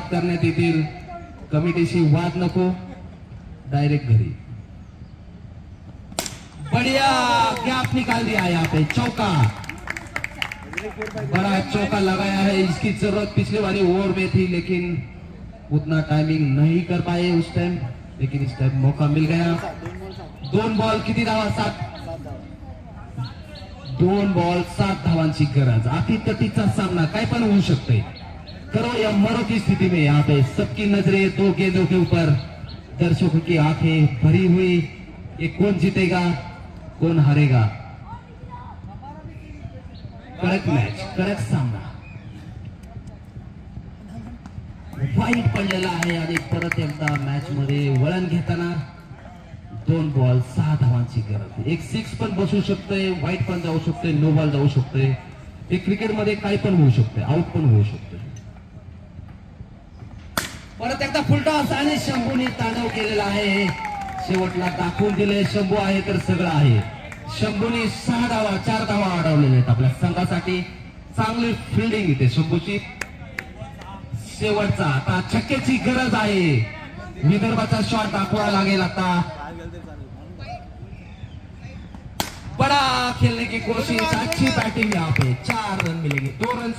बाद करण्यात येतील. कमिटीशी वाद नको, डायरेक्ट घरी. बढ़िया गैप निकाल दिया यहाँ पे, चौका. बड़ा चौका लगाया है. इसकी जरूरत पिछले वाली ओवर में थी, लेकिन उतना टाइमिंग नहीं कर पाए उस टाइम, लेकिन इस टाइम मौका मिल गया. 2 बॉल किती धावा? 7. 2 बॉल 7 धावांची गरज. अटीतटीचा सामना, काय पण होऊ शकते. करो या मरो की स्थिति में यहाँ पे सबकी नजरें 2 गेंदों के ऊपर, दर्शकों की आंखें भरी हुई. ये कौन जीतेगा, कौन हारेगा? कडक मॅच, कडक सामना. वाईट पडलेला आहे आणि परत एकदा मॅच मध्ये वळण घेताना 2 बॉल 6 धावांची गरज. एक 6 पण बसू शकते, वाईट पण जाऊ शकते, नो बॉल जाऊ शकते. हे क्रिकेट मध्ये काही पण होऊ शकते, आउट पण होऊ शकते. परत एकदा फुलटॉस आणि शंभूने तांडव केलेला आहे. शेवटला दाखवून दिले शंभू आहे तर सगळं आहे. शंभूने 6 धावा 4 धावा अडवलेल्या आहेत आपल्या संघासाठी. चांगली फिल्डिंग इथे शंभूची. शेवटचा आता छक्क्याची गरज आहे. विदर्भाचा शॉट दाखवावा लागेल आता. बड़ा खेलने की कोशिश, अच्छी बैटिंग यहाँ पे. 4 रन मिलेंगे, 2 रन